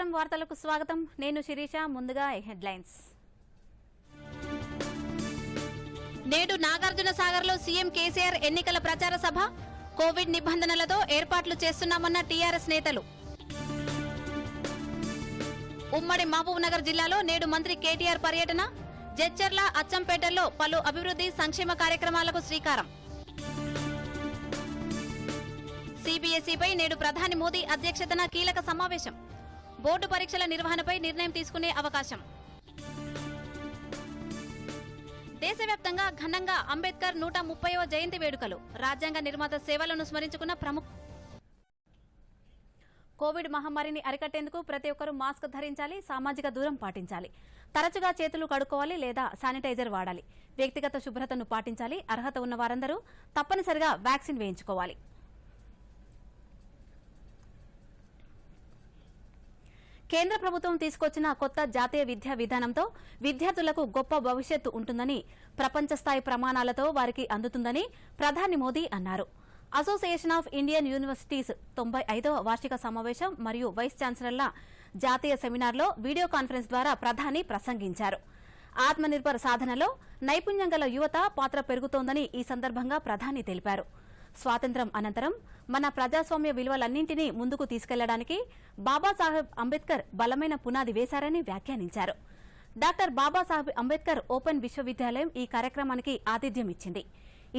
నమస్కారం వార్తలకు స్వాగతం నేను శిరీష ముందుగా హెడ్లైన్స్ నేడు నాగార్జున సాగర్ లో సీఎం కేసీఆర్ ఎన్నికల ప్రచార సభ కోవిడ్ నిబంధనలతో ఏర్పాట్లు చేస్తున్నామన్న టీఆర్ఎస్ నేతలు ఉమ్మడి మహబూబ్నగర్ జిల్లాలో నేడు మంత్రి కేటీఆర్ పర్యటన జడ్చర్ల అచ్చంపేటల్లో పలు అభివృద్ధి సంక్షేమ కార్యక్రమాలకు శ్రీకారం सीबीएसई నేడు ప్రధాని మోదీ అధ్యక్షతన కీలక సమావేశం బోర్డు పరీక్షల నిర్వహణపై నిర్ణయం తీసుకునే అవకాశం దేశవ్యాప్తంగా ఘనంగా అంబేద్కర్ 130వ జయంతి వేడుకలు రాజ్యాంగ నిర్మాత సేవలను స్మరించుకున్న ప్రముఖ కోవిడ్ మహమ్మారిని అరికట్టేందుకు ప్రతి ఒక్కరూ మాస్క్ ధరించాలి సామాజిక దూరం పాటించాలి తరచుగా చేతులు కడుక్కోవాలి లేదా శానిటైజర్ వాడాలి వ్యక్తిగత శుభ్రతను పాటించాలి అర్హత ఉన్న వారందరూ తప్పనిసరిగా వ్యాక్సిన్ వేయించుకోవాలి కేంద్ర ప్రభుత్వం తీసుకొచ్చిన కొత్త జాతీయ విద్యా విధానంతో విద్యార్థులకు గొప్ప భవిష్యత్తు ఉంటుందని ప్రపంచ స్థాయి ప్రమాణాలతో వారికి అందుతుందని ప్రధాని మోదీ అన్నారు అసోసియేషన్ ఆఫ్ ఇండియన్ యూనివర్సిటీస్ 95వ వార్షిక సమావేశం మరియు వైస్ ఛాన్సలర్ల జాతీయ సెమినార్లో వీడియో కాన్ఫరెన్స్ ద్వారా ప్రధాని ప్రసంగించారు ఆత్మనిర్భర్ సాధనలో నైపుణ్యం గల యువత పాత్ర పెరుగుతోందని ఈ సందర్భంగా ప్రధాని తెలిపారు స్వాతంత్ర్యం అనంతరం మన ప్రజాస్వామ్య విలువలన్నింటినీ ముందుకు తీసుకెళ్లడానికి బాబాసాహెబ్ అంబేద్కర్ బలమైన పునాది వేశారని వ్యాఖ్యానించారు డాక్టర్ బాబాసాహెబ్ అంబేద్కర్ ఓపెన్ విశ్వవిద్యాలయం ఈ కార్యక్రమానికి ఆతిథ్యం ఇచ్చింది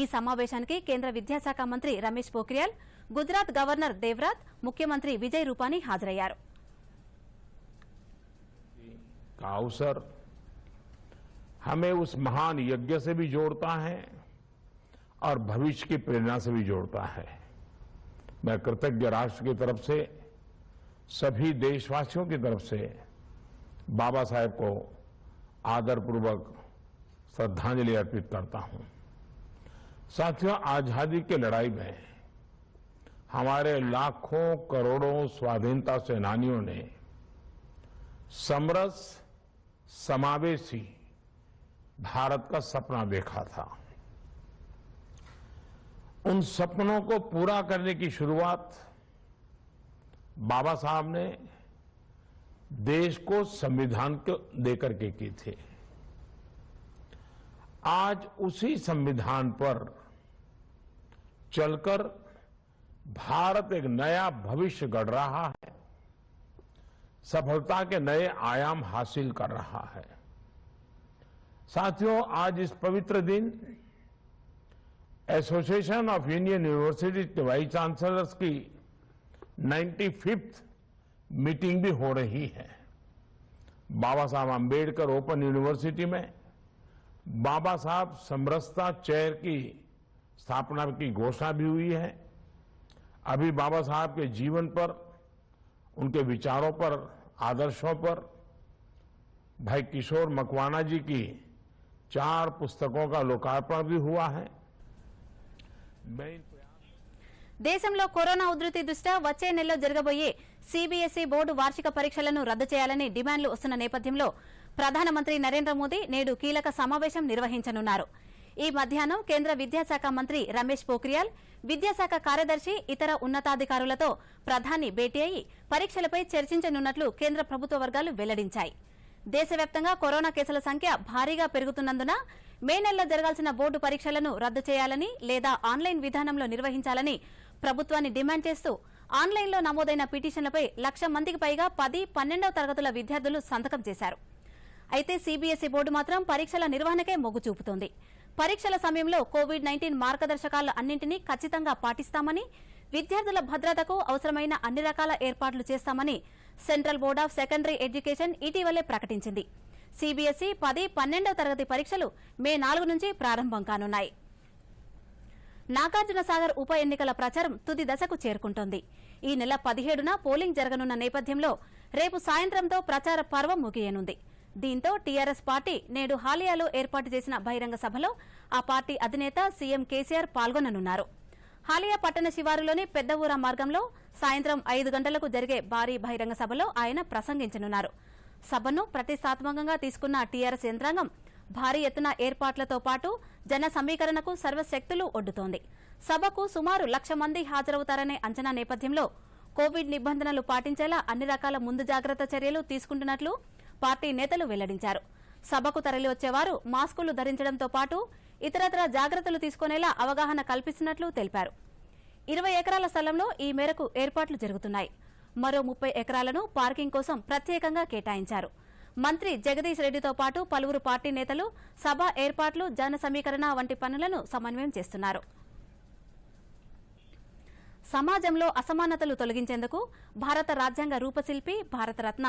ఈ సమావేశానికి కేంద్ర విద్యాశాఖ మంత్రి రమేష్ పోఖ్రియాల్ గుజరాత్ గవర్నర్ దేవ్రాత్ ముఖ్యమంత్రి విజయ్ రూపానీ హాజరయ్యారు हमें उस महान यज्ञ से भी जोड़ता है और भविष्य की प्रेरणा से भी जोड़ता है मैं कृतज्ञ राष्ट्र की तरफ से सभी देशवासियों की तरफ से बाबा साहेब को आदरपूर्वक श्रद्धांजलि अर्पित करता हूं साथियों आजादी की लड़ाई में हमारे लाखों करोड़ों स्वाधीनता सेनानियों ने समरस समावेशी भारत का सपना देखा था उन सपनों को पूरा करने की शुरुआत बाबा साहब ने देश को संविधान को देकर के की थी आज उसी संविधान पर चलकर भारत एक नया भविष्य गढ़ रहा है सफलता के नए आयाम हासिल कर रहा है साथियों आज इस पवित्र दिन एसोसिएशन ऑफ इंडियन यूनिवर्सिटीज के वाइस चांसलर्स की 95th मीटिंग भी हो रही है बाबा साहब अंबेडकर ओपन यूनिवर्सिटी में बाबा साहब समरसता चेयर की स्थापना की घोषणा भी हुई है अभी बाबा साहब के जीवन पर उनके विचारों पर आदर्शों पर भाई किशोर मकवाना जी की 4 पुस्तकों का लोकार्पण भी हुआ है దేశంలో కరోనా ఉధృతి దృష్ట్యా వచ్చే నెలలో జరగబోయే सीबीएसई బోర్డు వార్షిక పరీక్షలను రద్దు చేయాలని డిమాండ్లు వస్తున్న నేపథ్యంలో ప్రధానమంత్రి నరేంద్ర మోదీ నేడు కీలక సమావేశం నిర్వహించనున్నారు ఈ మధ్యాహ్నం కేంద్ర విద్యాశాఖ మంత్రి రమేష్ పోఖ్రియాల్ విద్యాశాఖ కార్యదర్శి ఇతర ఉన్నతాధికారులతో ప్రధాని భేటీ అయి పరీక్షలపై చర్చించనున్నట్లు కేంద్ర ప్రభుత్వ వర్గాలు వెల్లడించాయి దేశవ్యాప్తంగా కరోనా కేసుల సంఖ్య భారీగా పెరుగుతున్నందున మే నెలలో జరగాల్సిన బోర్డు పరీక్షలను రద్దు చేయాలని లేదా ఆన్లైన్ విధానంలో నిర్వహించాలని ప్రభుత్వాన్ని డిమాండ్ చేస్తూ ఆన్లైన్లో నమోదైన పిటిషన్లపై 1,00,000 మందికి పైగా 10, 12వ తరగతుల విద్యార్థులు సంతకం చేశారు అయితే सीबीएसई బోర్డు మాత్రం పరీక్షల నిర్వహణకే మొగ్గు చూపుతోంది పరీక్షల సమయంలో కోవిడ్-19 మార్గదర్శకాలు అన్నింటినీ ఖచ్చితంగా పాటిస్తామని విద్యార్థుల భద్రతకు అవసరమైన అన్ని రకాల ఏర్పాట్లు చేస్తామని central board of secondary education ఇటీవలే ప్రకటించింది सीबीएसई 10, 12వ తరగతి పరీక్షలు మే 4 నుంచి ప్రారంభం కానున్నాయి నాగార్జున సాగర్ ఉప ఎన్నికల ప్రచారం తుది దశకు చేరుకుంటోంది ఈ నెల 17న పోలింగ్ జరగనున్న నేపథ్యంలో రేపు సాయంత్రంతో ప్రచార పర్వం ముగియనుంది దీంతో టీఆర్ఎస్ పార్టీ నేడు హాలియాలో ఏర్పాటు చేసిన బహిరంగ సభలో ఆ పార్టీ అధినేత సీఎం కేసీఆర్ పాల్గొననున్నారు హాలియా పట్టణ శివారులోని పెద్ద ఊర మార్గంలో సాయంత్రం 5 గంటలకు జరిగే భారీ బహిరంగ సభలో ఆయన ప్రసంగించనున్నారు సభను ప్రతిష్టాత్మకంగా తీసుకున్న టీఆర్ఎస్ యంత్రాంగం భారీ ఎత్తున ఏర్పాట్లతో పాటు జన సమీకరణకు సర్వశక్తులు ఒడ్డుతోంది సభకు సుమారు 1,00,000 మంది హాజరవుతారనే అంచనా నేపథ్యంలో కోవిడ్ నిబంధనలు పాటించేలా అన్ని రకాల ముందు జాగ్రత్త చర్యలు తీసుకుంటున్నట్లు పార్టీ నేతలు వెల్లడించారు. సభకు తరలివచ్చేవారు మాస్కులు ధరించడంతో పాటు ఇతరత్ర జాగ్రత్తలు తీసుకునేలా అవగాహన కల్పిస్తున్నట్లు తెలిపారు. 20 ఎకరాల స్థలంలో ఈ మేరకు ఏర్పాట్లు జరుగుతున్నాయి. మరో 30 ఎకరాలను పార్కింగ్ కోసం ప్రత్యేకంగా కేటాయించారు. మంత్రి జగదీష్ రెడ్డితో పాటు పలువురు పార్టీ నేతలు సభ ఏర్పాట్లు, జన సమీకరణ వంటి పనులను సమన్వయం చేస్తున్నారు. సమాజంలో అసమానతలు తొలగించేందుకు భారత రాజ్యాంగ రూపశిల్పి, భారతరత్న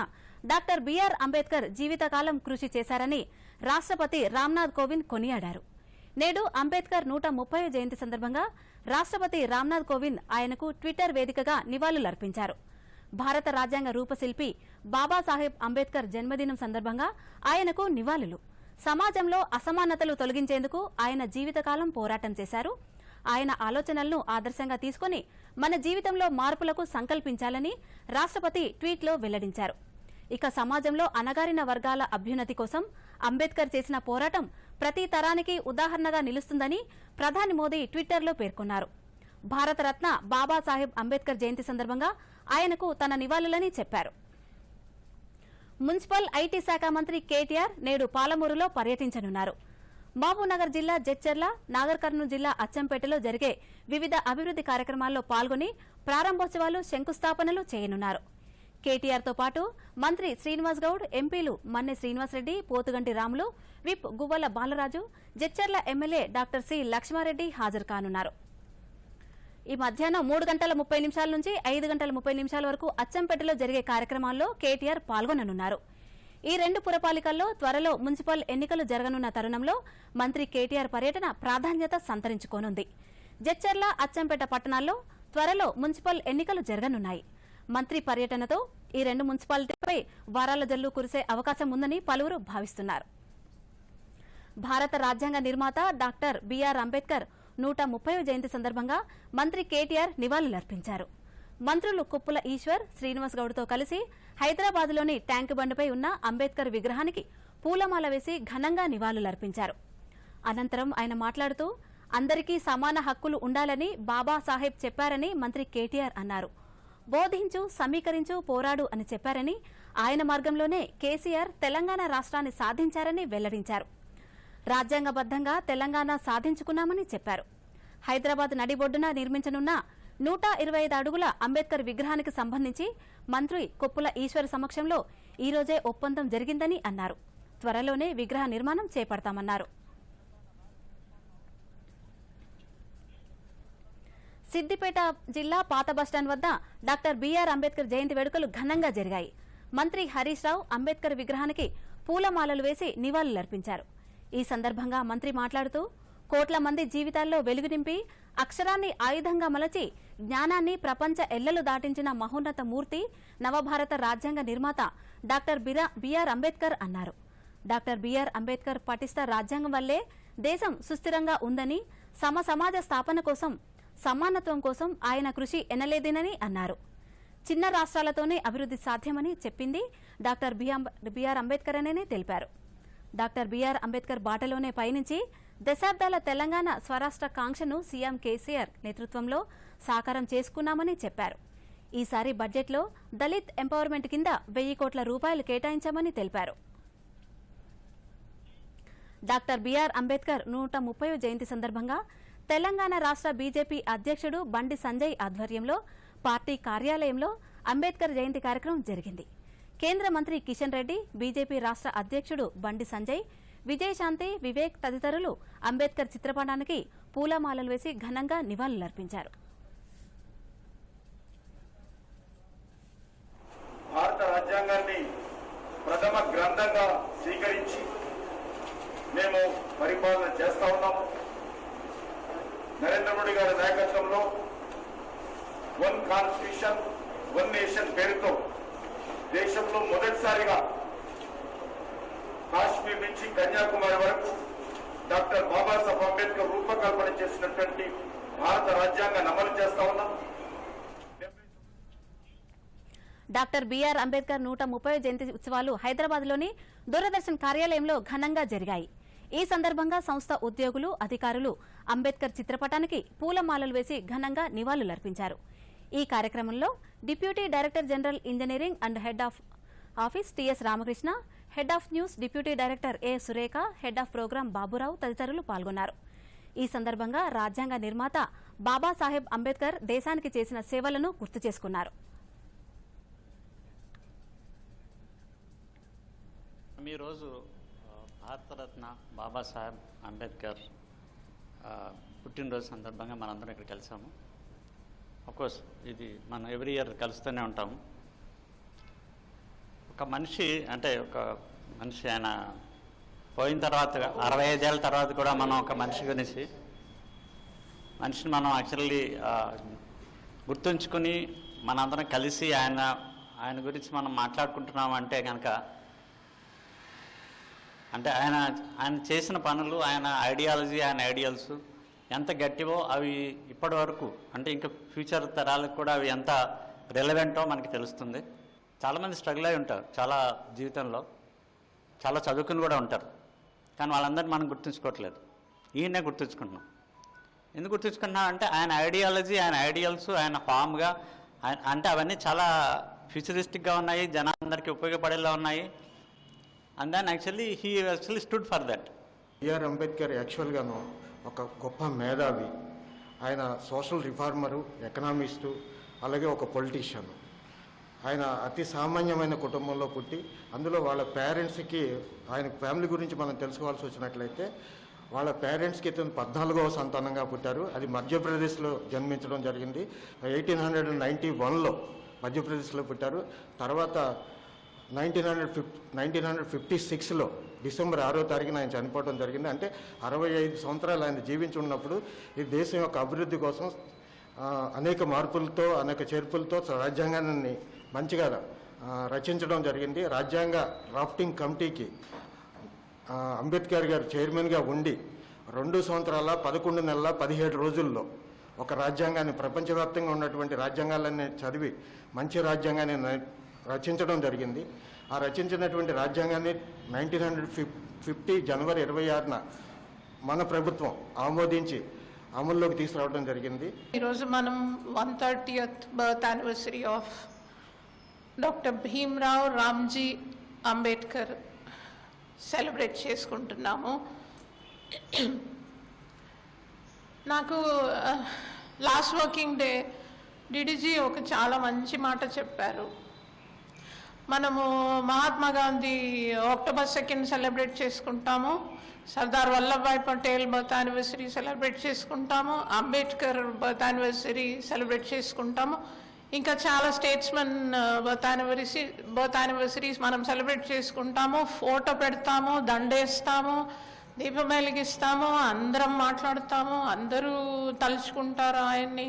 డాక్టర్ బిఆర్ అంబేద్కర్ జీవితకాలం కృషి చేశారని రాష్ట్రపతి రామ్నాథ్ కోవింద్ కొనియాడారు. నేడు అంబేద్కర్ 130వ జయంతి సందర్భంగా రాష్ట్రపతి రామ్నాథ్ కోవింద్ ఆయనకు ట్విట్టర్ వేదికగా నివాళులర్పించారు. భారత రాజ్యాంగ రూపశిల్పి బాబాసాహెబ్ అంబేద్కర్ జన్మదినం సందర్భంగా ఆయనకు నివాళులు. సమాజంలో అసమానతలు తొలగించేందుకు ఆయన జీవితకాలం పోరాటం చేశారు. ఆయన ఆలోచనలను ఆదర్శంగా తీసుకుని మన జీవితంలో మార్పులకు సంకల్పించాలని రాష్ట్రపతి ట్వీట్లో వెల్లడించారు. ఇక సమాజంలో అణగారిన వర్గాల అభ్యున్నతి కోసం అంబేద్కర్ చేసిన పోరాటం ప్రతి తరానికి ఉదాహరణగా నిలుస్తుందని ప్రధాని మోదీ ట్విట్టర్లో పేర్కొన్నారు. భారతరత్న బాబాసాహెబ్ అంబేద్కర్ జయంతి సందర్భంగా ఆయనకు తన నివాళులని చెప్పారు. మున్సిపల్ ఐటీ శాఖ మంత్రి కేటీఆర్ నేడు పాలమూరులో పర్యటించనున్నారు. మహబూబ్నగర్ జిల్లా జడ్చర్ల, నాగర్ కర్నూలు జిల్లా అచ్చంపేటలో జరిగే వివిధ అభివృద్ది కార్యక్రమాల్లో పాల్గొని ప్రారంభోత్సవాలు, శంకుస్థాపనలు చేయనున్నారు. కేటీఆర్తో పాటు మంత్రి శ్రీనివాస్ గౌడ్, ఎంపీలు Manne Srinivasa Reddy, Pothuganti Ramulu, whip Guvvala Balaraju, Jadcherla MLA doctor C Laxma Reddy హాజరు కానున్నారు. ఈ మధ్యాహ్నం 3 గంటల 30 నిమిషాల నుంచి 5 గంటల 30 నిమిషాల వరకు అచ్చంపేటలో జరిగే కార్యక్రమాల్లో కేటీఆర్ పాల్గొననున్నారు. ఈ 2 పురపాలికల్లో త్వరలో మున్సిపల్ ఎన్నికలు జరగనున్న తరుణంలో మంత్రి కేటీఆర్ పర్యటన ప్రాధాన్యత సంతరించుకోనుంది. జడ్చర్ల, అచ్చంపేట పట్టణాల్లో త్వరలో మున్సిపల్ ఎన్నికలు జరగనున్నాయి. మంత్రి పర్యటనతో ఈ 2 మున్సిపాలిటీపై వారాల జల్లు కురిసే అవకాశం ఉందని పలువురు భావిస్తున్నారు. భారత రాజ్యాంగ నిర్మాత డాక్టర్ బిఆర్ అంబేద్కర్ 130వ జయంతి సందర్భంగా మంత్రి కేటీఆర్ నివాళులర్పించారు. మంత్రులు కుప్పుల ఈశ్వర్, శ్రీనివాస్ గౌడ్తో కలిసి హైదరాబాద్లోని ట్యాంకు బండిపై ఉన్న అంబేద్కర్ విగ్రహానికి పూలమాల వేసి ఘనంగా నివాళులర్పించారు. అనంతరం ఆయన మాట్లాడుతూ అందరికీ సమాన హక్కులు ఉండాలని బాబాసాహెబ్ చెప్పారని మంత్రి కేటీఆర్ అన్నారు. బోధించు, సమీకరించు, పోరాడు అని చెప్పారని, ఆయన మార్గంలోనే కేసీఆర్ తెలంగాణ రాష్ట్రాన్ని సాధించారని వెల్లడించారు. రాజ్యాంగబద్దంగా తెలంగాణ సాధించుకున్నామని చెప్పారు. హైదరాబాద్ నడిబొడ్డున నిర్మించనున్న 125 అడుగుల అంబేద్కర్ విగ్రహానికి సంబంధించి మంత్రి కొప్పుల ఈశ్వర్ సమక్షంలో ఈ రోజే ఒప్పందం జరిగిందని అన్నారు. త్వరలోనే విగ్రహ నిర్మాణం చేపడతామన్నారు. సిద్దిపేట జిల్లా పాత బస్టాండ్ వద్ద డాక్టర్ బిఆర్ అంబేద్కర్ జయంతి వేడుకలు ఘనంగా జరిగాయి. మంత్రి హరీష్ రావు అంబేద్కర్ విగ్రహానికి పూలమాలలు వేసి నివాళులర్పించారు. ఈ సందర్భంగా మంత్రి మాట్లాడుతూ కోట్ల మంది జీవితాల్లో వెలుగు నింపి అక్షరాన్ని ఆయుధంగా మలచి జ్ఞానాన్ని ప్రపంచ ఎల్లలు దాటించిన మహోన్నత మూర్తి నవభారత రాజ్యాంగ నిర్మాత డాక్టర్ బిఆర్ అంబేద్కర్ అన్నారు. డాక్టర్ బిఆర్ అంబేద్కర్ పటిష్ట రాజ్యాంగం వల్లే దేశం సుస్థిరంగా ఉందని, సమాజ స్థాపన కోసం, సమానత్వం కోసం ఆయన కృషి ఎనలేదినని అన్నారు. చిన్న రాష్ట్రాలతోనే అభివృద్ది సాధ్యమని చెప్పింది డాక్టర్ బిఆర్ అంబేద్కర్ అనేనే తెలిపారు. డాక్టర్ బిఆర్ అంబేద్కర్ బాటలోనే పయనించి దశాబ్దాల తెలంగాణ స్వరాష్ట్ర కాంక్షను సీఎం కేసీఆర్ నేతృత్వంలో సాకారం చేసుకున్నామని చెప్పారు. ఈసారి బడ్జెట్లో దళిత్ ఎంపవర్మెంట్ కింద 1000 కోట్ల రూపాయలు కేటాయించామని తెలిపారు. డాక్టర్ బిఆర్ అంబేద్కర్ 130వ జయంతి సందర్భంగా తెలంగాణ రాష్ట్ర బీజేపీ అధ్యక్షుడు బండి సంజయ్ ఆధ్వర్యంలో పార్టీ కార్యాలయంలో అంబేద్కర్ జయంతి కార్యక్రమం జరిగింది. కేంద్ర మంత్రి కిషన్ రెడ్డి, బీజేపీ రాష్ట్ర అధ్యక్షుడు బండి సంజయ్, విజయశాంతి, వివేక్ తదితరులు అంబేద్కర్ చిత్రపటానికి పూలమాలలు వేసి ఘనంగా నివాళులర్పించారు. భారత రాజ్యాంగాన్ని ప్రథమ గ్రంథంగా స్వీకరించి మేము పరిపాలన చేస్తా ఉన్నాము. నరేంద్ర మోడీ గారి నాయకత్వంలో 1 కాన్స్టిట్యూషన్ 1 నేషన్ పేరుతో దేశంలో మొదటిసారిగా కాశ్మీర్ నుంచి కన్యాకుమారి వరకు డాక్టర్ బాబాసాహెబ్ అంబేద్కర్ రూపకల్పన చేసినటువంటి భారత రాజ్యాంగాన్ని అమలు చేస్తా ఉన్నాం. డాక్టర్ బిఆర్ అంబేద్కర్ 130వ జయంతి ఉత్సవాలు హైదరాబాద్లోని దూరదర్శన్ కార్యాలయంలో ఘనంగా జరిగాయి. ఈ సందర్భంగా సంస్థ ఉద్యోగులు, అధికారులు అంబేద్కర్ చిత్రపటానికి పూలమాలలు వేసి ఘనంగా నివాళులర్పించారు. ఈ కార్యక్రమంలో deputy director general engineering and head of office TS Ramakrishna, head of news deputy director A Surekha, head of programme Baburao తదితరులు పాల్గొన్నారు. ఈ సందర్భంగా రాజ్యాంగ నిర్మాత బాబాసాహెబ్ అంబేద్కర్ దేశానికి చేసిన సేవలను గుర్తు చేసుకున్నారు. ఈరోజు భారతరత్న బాబాసాహెబ్ అంబేద్కర్ పుట్టినరోజు సందర్భంగా మనందరం ఇక్కడ కలిసాము. అఫ్కోర్స్ ఇది మనం ఎవ్రీ ఇయర్ కలుస్తూనే ఉంటాము. ఒక మనిషి ఆయన పోయిన తర్వాత 65 ఏళ్ళ తర్వాత కూడా మనం ఒక మనిషిని మనం యాక్చువల్లీ గుర్తుంచుకుని మనందరం కలిసి ఆయన గురించి మనం మాట్లాడుకుంటున్నాం అంటే కనుక ఆయన చేసిన పనులు, ఆయన ఐడియాలజీ, ఆయన ఐడియల్స్ ఎంత గట్టివో అవి ఇప్పటి వరకు ఇంకా ఫ్యూచర్ తరాలకు కూడా అవి ఎంత రెలవెంటో మనకి తెలుస్తుంది. చాలామంది స్ట్రగుల్ అయి ఉంటారు చాలా జీవితంలో, చాలా చదువుకుని కూడా ఉంటారు. కానీ వాళ్ళందరినీ మనం గుర్తుంచుకోవట్లేదు. ఈయనే గుర్తుంచుకుంటున్నాం. ఎందుకు గుర్తుంచుకుంటున్నాం అంటే ఆయన ఐడియాలజీ, ఆయన ఐడియల్స్, ఆయన ఫామ్గా అవన్నీ చాలా ఫ్యూచరిస్టిక్గా ఉన్నాయి, జనాలందరికీ ఉపయోగపడేలా ఉన్నాయి. And then he stood for that. BR Ambedkar యాక్చువల్గాను ఒక గొప్ప మేధావి. ఆయన సోషల్ రిఫార్మరు, ఎకనామిస్టు, అలాగే ఒక పొలిటీషియన్. ఆయన అతి సామాన్యమైన కుటుంబంలో పుట్టి, అందులో వాళ్ళ పేరెంట్స్కి, ఆయన ఫ్యామిలీ గురించి మనం తెలుసుకోవాల్సి వచ్చినట్లయితే వాళ్ళ పేరెంట్స్కి ఇతను 14వ సంతానంగా పుట్టారు. అది మధ్యప్రదేశ్లో జన్మించడం జరిగింది. 1891లో మధ్యప్రదేశ్లో పుట్టారు. తర్వాత 1956లో డిసెంబర్ 6వ తారీఖున ఆయన చనిపోవడం జరిగింది. అంటే 65 సంవత్సరాలు ఆయన జీవించి ఉన్నప్పుడు ఈ దేశం యొక్క అభివృద్ధి కోసం అనేక మార్పులతో, అనేక చేర్పులతో రాజ్యాంగాన్ని మంచిగా రచించడం జరిగింది. రాజ్యాంగ డ్రాఫ్టింగ్ కమిటీకి అంబేద్కర్ గారు చైర్మన్గా ఉండి 2 సంవత్సరాల 11 నెలల 17 రోజుల్లో ఒక రాజ్యాంగాన్ని, ప్రపంచవ్యాప్తంగా ఉన్నటువంటి రాజ్యాంగాలన్నీ చదివి మంచి రాజ్యాంగాన్ని రచించడం జరిగింది. ఆ రచించినటువంటి రాజ్యాంగాన్ని 1950 జనవరి 26న మన ప్రభుత్వం ఆమోదించి అమల్లోకి తీసుకురావడం జరిగింది. ఈరోజు మనం 130th birth anniversary of doctor Bhimrao Ramji Ambedkar celebrate చేసుకుంటున్నాము. నాకు లాస్ట్ వర్కింగ్ డే డిడిజీ ఒక చాలా మంచి మాట చెప్పారు. మనము మహాత్మా గాంధీ అక్టోబర్ 2 సెలబ్రేట్ చేసుకుంటాము, Sardar Vallabhbhai Patel birth anniversary celebrate చేసుకుంటాము, అంబేద్కర్ బర్త్ యానివర్సరీ సెలబ్రేట్ చేసుకుంటాము, ఇంకా చాలా స్టేట్స్మెన్ బర్త్ యానివర్సరీస్ మనం సెలబ్రేట్ చేసుకుంటాము. ఫోటో పెడతాము, దండేస్తాము, దీపం వెలిగిస్తాము, అందరం మాట్లాడతాము, అందరూ తలుచుకుంటారు ఆయన్ని.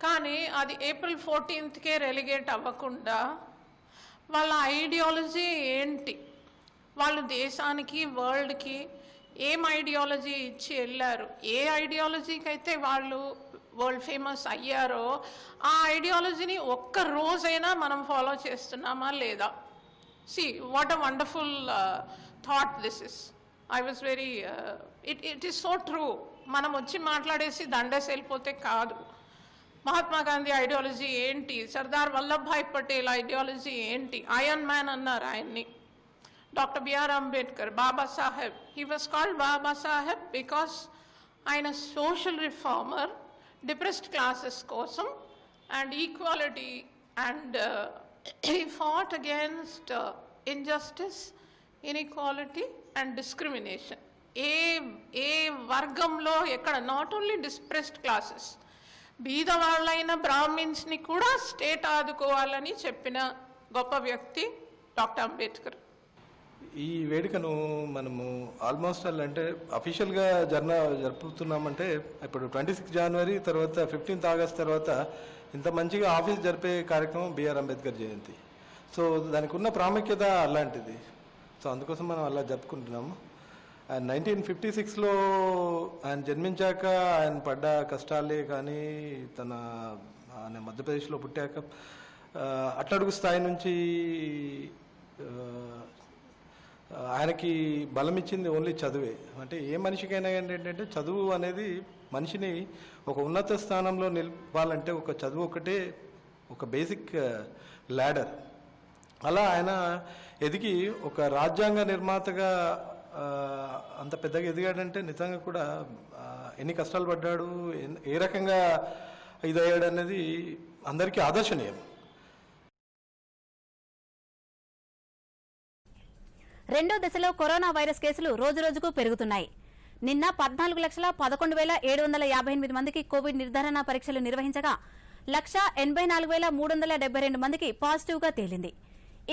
కానీ అది ఏప్రిల్ 14కే రెలిగేట్ అవ్వకుండా వాళ్ళ ఐడియాలజీ ఏంటి, వాళ్ళు దేశానికి, వరల్డ్కి ఏం ఐడియాలజీ ఇచ్చి వెళ్ళారు, ఏ ఐడియాలజీకి అయితే వాళ్ళు వరల్డ్ ఫేమస్ అయ్యారో ఆ ఐడియాలజీని ఒక్క రోజైనా మనం ఫాలో చేస్తున్నామా లేదా? See what a wonderful thought this is. I was very it is so true. మనం వచ్చి మాట్లాడేసి దండేసి వెళ్ళిపోతే కాదు. మహాత్మా గాంధీ ఐడియాలజీ ఏంటి, సర్దార్ వల్లభాయ్ పటేల్ ఐడియాలజీ ఏంటి, ఐరన్ మ్యాన్ అన్నారు ఆయన్ని. Doctor BR Ambedkar, Babasaheb, he was called Babasaheb because ఆయన సోషల్ రిఫార్మర్, డిప్రెస్డ్ క్లాసెస్ కోసం and equality and he fought against injustice, inequality and discrimination. ఏ వర్గంలో ఎక్కడ, నాట్ ఓన్లీ డిప్రెస్డ్ క్లాసెస్, బీద వాళ్ళైన బ్రాహ్మిన్స్ని కూడా స్టేట్ ఆదుకోవాలని చెప్పిన గొప్ప వ్యక్తి డాక్టర్ అంబేద్కర్. ఈ వేడుకను మనము ఆల్మోస్ట్ అంటే అఫీషియల్గా జరుపుతున్నామంటే ఇప్పుడు 26 జనవరి తర్వాత 15th ఆగస్ట్ తర్వాత ఇంత మంచిగా ఆఫీస్ జరిపే కార్యక్రమం బిఆర్ అంబేద్కర్ జయంతి. సో దానికి ఉన్న ప్రాముఖ్యత అలాంటిది. సో అందుకోసం మనం అలా జరుపుకుంటున్నాము. 1956లో ఆయన జన్మించాక ఆయన పడ్డ కష్టాలే కానీ, ఆయన మధ్యప్రదేశ్లో పుట్టాక అట్టడుగు స్థాయి నుంచి ఆయనకి బలం ఇచ్చింది ఓన్లీ చదువే. అంటే ఏ మనిషికైనా ఏంటంటే చదువు అనేది మనిషిని ఒక ఉన్నత స్థానంలో నిలపాలంటే ఒక చదువు ఒకటే ఒక బేసిక్ ల్యాడర్. అలా ఆయన ఎదిగి ఒక రాజ్యాంగ నిర్మాతగా అంత పెద్దగా ఎదిగాడంటే నిజంగా కూడా ఎన్ని కష్టాలు పడ్డాడు, ఏ రకంగా ఇదయ్యాడు అనేది అందరికీ ఆదర్శనీయం. రెండో దశలో కరోనా వైరస్ కేసులు రోజురోజుకు పెరుగుతున్నాయి. నిన్న 14,11,758 మందికి కోవిడ్ నిర్ధారణ పరీక్షలు నిర్వహించగా 1,84,372 మందికి పాజిటివ్గా తేలింది.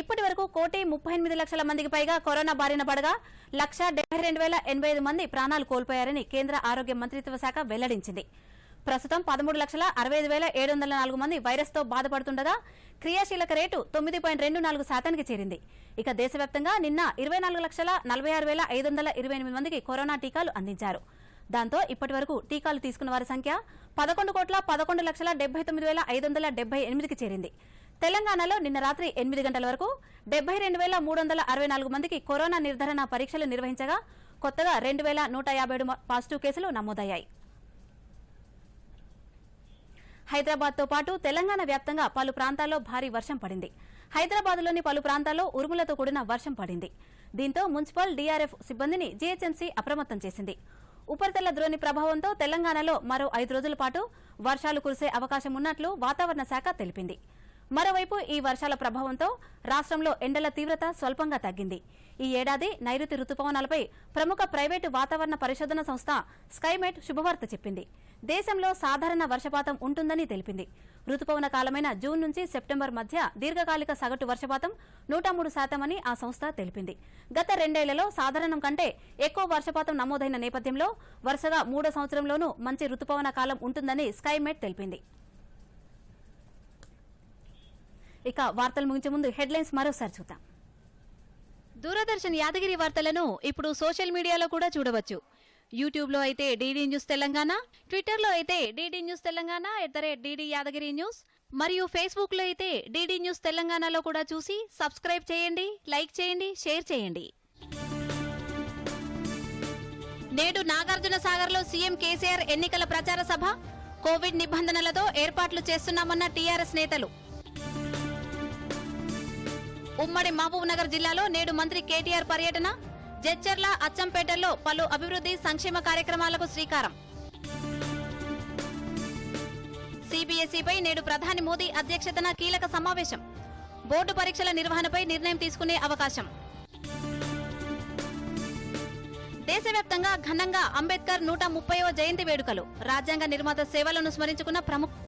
ఇప్పటి వరకు 1,38,00,000 మందికి పైగా కరోనా బారిన పడగా 1,72,085 మంది ప్రాణాలు కోల్పోయారని కేంద్ర ఆరోగ్య మంత్రిత్వ శాఖ వెల్లడించింది. ప్రస్తుతం 13,65,704 మంది వైరస్తో బాధపడుతుండగా క్రియాశీలక రేటు 9.24% చేరింది. ఇక దేశవ్యాప్తంగా నిన్న 24,46,528 మందికి కరోనా టీకాలు అందించారు. దాంతో ఇప్పటి వరకు టీకాలు తీసుకున్న వారి సంఖ్య 11,11,79,578కి చేరింది. తెలంగాణలో నిన్న రాత్రి 8 గంటల వరకు 72,364 మందికి కరోనా నిర్ధారణ పరీక్షలు నిర్వహించగా కొత్తగా 2,157 పాజిటివ్ కేసులు నమోదయ్యాయి. హైదరాబాద్తో పాటు తెలంగాణ వ్యాప్తంగా పలు ప్రాంతాల్లో భారీ వర్షం పడింది. హైదరాబాద్లోని పలు ప్రాంతాల్లో ఉరుములతో కూడిన వర్షం పడింది. దీంతో మున్సిపల్ డీఆర్ఎఫ్ సిబ్బందిని జీహెచ్ఎంసీ అప్రమత్తం చేసింది. ఉపరితల ద్రోణి ప్రభావంతో తెలంగాణలో మరో 5 రోజుల పాటు వర్షాలు కురిసే అవకాశం ఉన్నట్లు వాతావరణ శాఖ తెలిపింది. మరోవైపు ఈ వర్షాల ప్రభావంతో రాష్ట్రంలో ఎండల తీవ్రత స్వల్పంగా తగ్గింది. ఈ ఏడాది నైరుతి రుతుపవనాలపై ప్రముఖ ప్రైవేటు వాతావరణ పరిశోధన సంస్థ స్కైమెట్ శుభవార్త చెప్పింది. దేశంలో సాధారణ వర్షపాతం ఉంటుందని తెలిపింది. రుతుపవన కాలమైన జూన్ నుంచి సెప్టెంబర్ మధ్య దీర్ఘకాలిక సగటు వర్షపాతం 103% అని ఆ సంస్థ తెలిపింది. గత 2 ఏళ్లలో సాధారణం కంటే ఎక్కువ వర్షపాతం నమోదైన నేపథ్యంలో వరుసగా 3వ సంవత్సరంలోనూ మంచి రుతుపవన కాలం ఉంటుందని స్కైమెట్ తెలిపింది. ఇక వార్తలు ముగించే ముందు హెడ్లైన్స్ మరోసారి చూద్దాం. దూరదర్శన్ యాదగిరి వార్తలను ఇప్పుడు సోషల్ మీడియాలో కూడా చూడవచ్చు. యూట్యూబ్లో అయితే డీడీ న్యూస్ తెలంగాణ, ట్విట్టర్లో అయితే DD news Telangana @DD Yadagiri news మరియు ఫేస్బుక్లో అయితే డీడీ న్యూస్ తెలంగాణలో కూడా చూసి సబ్స్క్రైబ్ చేయండి, లైక్ చేయండి, షేర్ చేయండి. నేడు నాగార్జున సాగర్లో సీఎం కేసీఆర్ ఎన్నికల ప్రచార సభ. కోవిడ్ నిబంధనలతో ఏర్పాట్లు చేస్తున్నామన్న టీఆర్ఎస్ నేతలు. ఉమ్మడి మహబూబ్నగర్ జిల్లాలో నేడు మంత్రి కేటీఆర్ పర్యటన. జడ్చర్ల, అచ్చంపేటల్లో పలు అభివృద్ధి సంక్షేమ కార్యక్రమాలకు శ్రీకారం. సిబిఎస్ఈపై నేడు ప్రధాని మోదీ అధ్యక్షతన కీలక సమావేశం. బోర్డు పరీక్షల నిర్వహణపై నిర్ణయం తీసుకునే అవకాశం. దేశవ్యాప్తంగా ఘనంగా అంబేద్కర్ 130వ జయంతి వేడుకలు. రాజ్యాంగ నిర్మాత సేవలను స్మరించుకున్న ప్రముఖ